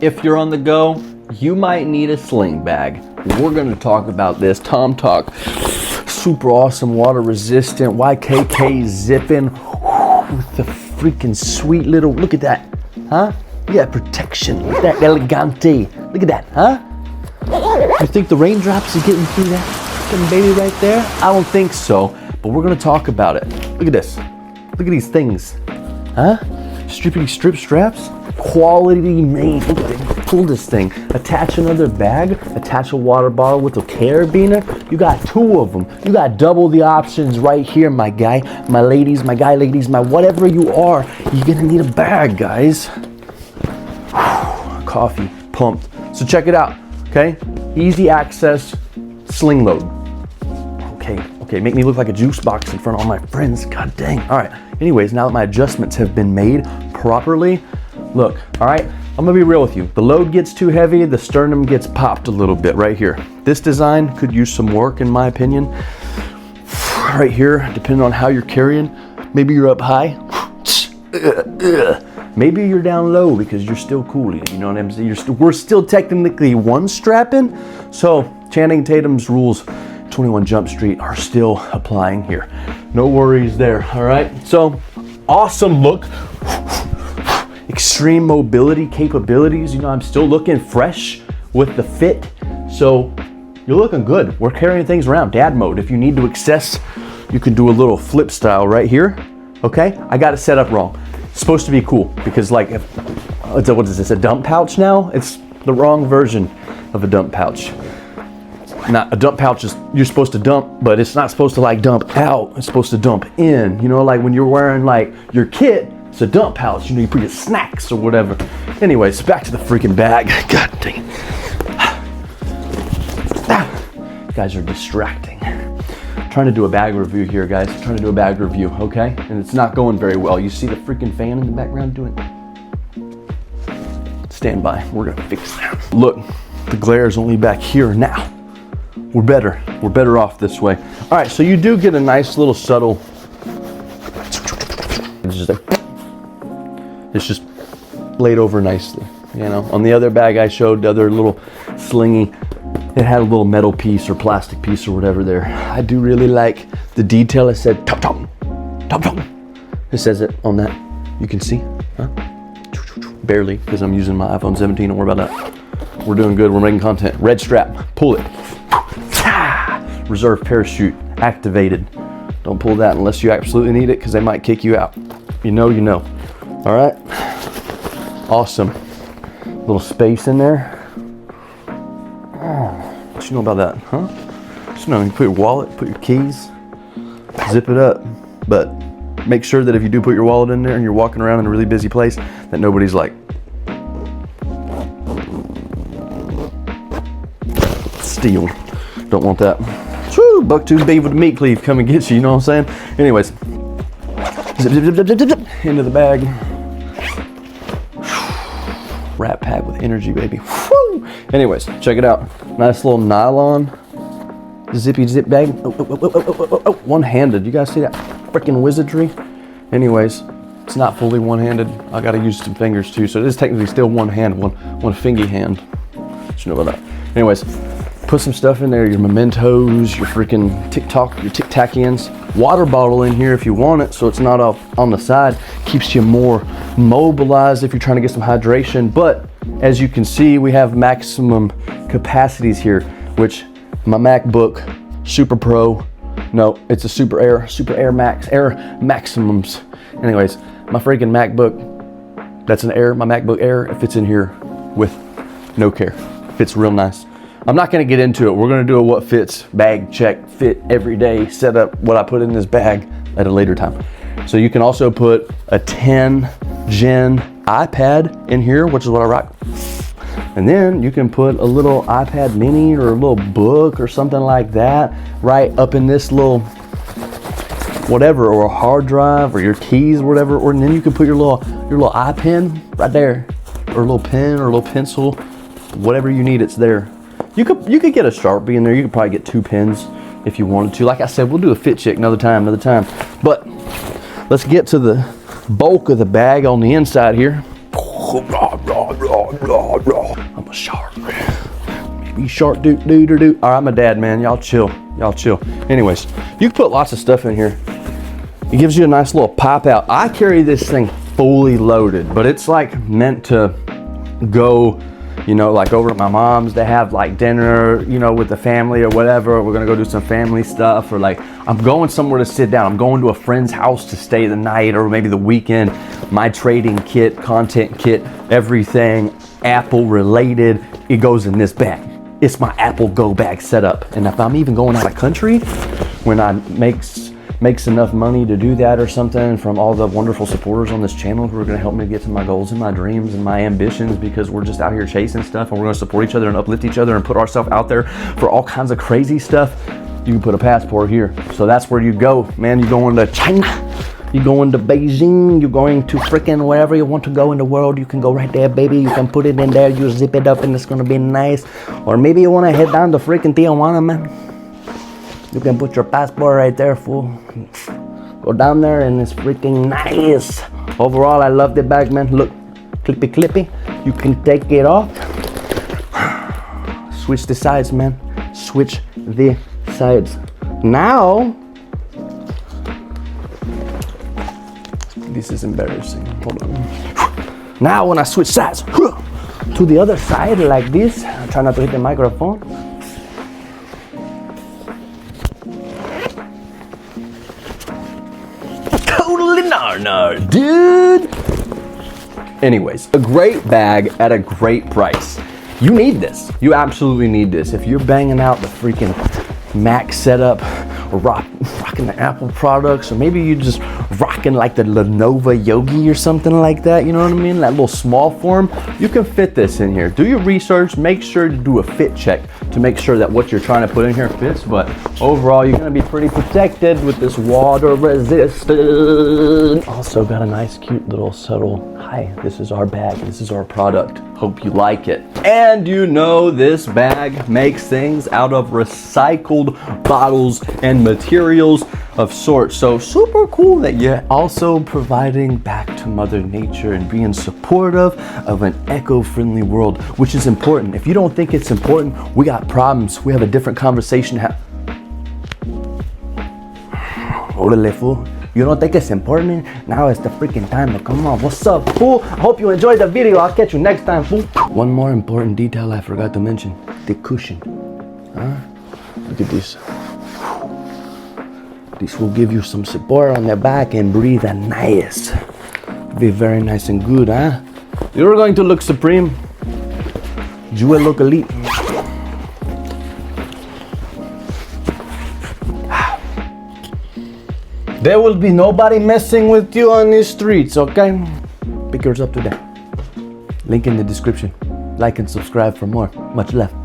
if you're on the go, you might need a sling bag. We're gonna talk about this tomtoc, super awesome, water resistant, YKK zipping with the freaking sweet little, look at that, huh? Yeah, protection, look at that elegante, look at that, huh? You think the raindrops are getting through that fucking baby right there? I don't think so, but we're gonna talk about it. Look at this, look at these things, huh? Strippity strip straps, quality made. Look at it. Pull this thing, attach another bag, attach a water bottle with a carabiner. You got two of them. You got double the options right here, my guy, my ladies, my guy ladies, my whatever you are. You're gonna need a bag, guys. Coffee pumped. So check it out, okay? Easy access, sling load. Okay, make me look like a juice box in front of all my friends. God dang. All right, anyways, now that my adjustments have been made properly, look, all right, I'm gonna be real with you. The load gets too heavy, the sternum gets popped a little bit right here. This design could use some work in my opinion. Right here, depending on how you're carrying. Maybe you're up high. Maybe you're down low because you're still cooling, you know what I'm saying? We're still technically one strapping. So Channing Tatum's rules, 21 Jump Street, are still applying here. No worries there, all right? So awesome look. Extreme mobility capabilities. You know, I'm still looking fresh with the fit. So you're looking good. We're carrying things around. Dad mode. If you need to access, you can do a little flip style right here. Okay, I got it set up wrong. It's supposed to be cool because like, what is this, a dump pouch now? It's the wrong version of a dump pouch. Not a dump pouch is, you're supposed to dump, but it's not supposed to like dump out. It's supposed to dump in. You know, like when you're wearing like your kit, it's a dump pouch, you know, you put your snacks or whatever. Anyways, back to the freaking bag. God dang it. You guys are distracting. I'm trying to do a bag review here, guys. I'm trying to do a bag review, okay? And it's not going very well. You see the freaking fan in the background doing it? Stand by, we're gonna fix that. Look, the glare is only back here now. We're better off this way. All right, so you do get a nice little subtle, it's just like, it's just laid over nicely, you know. On the other bag I showed, the other little slingy, it had a little metal piece or plastic piece or whatever there. I do really like the detail. It said tomtoc, tomtoc. It says it on that. You can see, huh? Barely, because I'm using my iPhone 17. Don't worry about that. We're doing good. We're making content. Red strap. Pull it. Reserve parachute activated. Don't pull that unless you absolutely need it, because they might kick you out. You know, you know. All right. Awesome. Little space in there. What you know about that, huh? Just know you put your wallet, put your keys, zip it up. But make sure that if you do put your wallet in there and you're walking around in a really busy place, that nobody's like, steal. Don't want that. Woo, bucktooth beef with the meat cleave, come and get you, you know what I'm saying? Anyways, zip, zip, zip, zip, zip, zip, into the bag. Wrap pack with energy, baby. Woo! Anyways, check it out. Nice little nylon zippy zip bag. Oh, one-handed. You guys see that freaking wizardry? Anyways, it's not fully one-handed. I gotta use some fingers too, so it is technically still one hand, one fingy hand. What you know about that? Anyways, put some stuff in there, your mementos, your freaking TikTok, your Tic Tacians. Water bottle in here if you want it, so it's not off on the side. Keeps you more mobilized if you're trying to get some hydration. But as you can see, we have maximum capacities here, which my MacBook Super Pro, no, it's a Super Air Max, Air Maximums. Anyways, my freaking MacBook, that's an Air, my MacBook Air, it fits in here with no care. Fits real nice. I'm not gonna get into it. We're gonna do a what fits bag check, fit every day, set up what I put in this bag at a later time. So you can also put a 10 Gen iPad in here, which is what I rock. And then you can put a little iPad mini or a little book or something like that right up in this little whatever, or a hard drive or your keys or whatever, or and then you can put your little iPen right there, or a little pen or a little pencil, whatever you need, it's there. You could get a Sharpie in there. You could probably get 2 pens if you wanted to. Like I said, we'll do a fit check another time. But let's get to the bulk of the bag on the inside here. I'm a shark. Maybe shark do. All right, I'm a dad, man. Y'all chill. Anyways, you can put lots of stuff in here. It gives you a nice little pop out. I carry this thing fully loaded, but it's like meant to go, you know, like over at my mom's to have like dinner, you know, with the family or whatever. We're gonna go do some family stuff, or like I'm going somewhere to sit down. I'm going to a friend's house to stay the night or maybe the weekend. My trading kit, content kit, everything Apple related, it goes in this bag. It's my Apple Go bag setup. And if I'm even going out of country, when I makes enough money to do that or something, from all the wonderful supporters on this channel who are going to help me get to my goals and my dreams and my ambitions, because we're just out here chasing stuff and we're going to support each other and uplift each other and put ourselves out there for all kinds of crazy stuff, you can put a passport here. So that's where you go, man. You're going to China, you're going to Beijing, you're going to freaking wherever you want to go in the world, you can go right there, baby. You can put it in there, you zip it up, and it's going to be nice. Or maybe you want to head down to freaking Tijuana, man. You can put your passport right there, fool. Go down there and it's freaking nice. Overall, I love the bag, man. Look, clippy. You can take it off. Switch the sides, man. Switch the sides. Now, this is embarrassing. Hold on. Now, when I switch sides to the other side like this, I try not to hit the microphone. No, dude. Anyways, a great bag at a great price. You need this. You absolutely need this. If you're banging out the freaking Mac setup, or rocking the Apple products, or maybe you're just rocking like the Lenovo Yogi or something like that, you know what I mean? That little small form, you can fit this in here. Do your research, make sure to do a fit check to make sure that what you're trying to put in here fits, but overall, you're gonna be pretty protected with this water resistant. Also got a nice, cute little subtle, hi, this is our bag, this is our product. Hope you like it. And you know this bag makes things out of recycled bottles and materials of sorts. So super cool that you're also providing back to Mother Nature and being supportive of an eco-friendly world, which is important. If you don't think it's important, we got problems. We have a different conversation. Orale, fool. You don't think it's important? Now it's the freaking time to come on. What's up, fool? I hope you enjoyed the video. I'll catch you next time, fool. One more important detail I forgot to mention. The cushion. Huh? Look at this. This will give you some support on the back and breathe nice. Be very nice and good, huh? You're going to look supreme. You will look elite. There will be nobody messing with you on these streets, okay? Pick yours up today. Link in the description. Like and subscribe for more. Much love.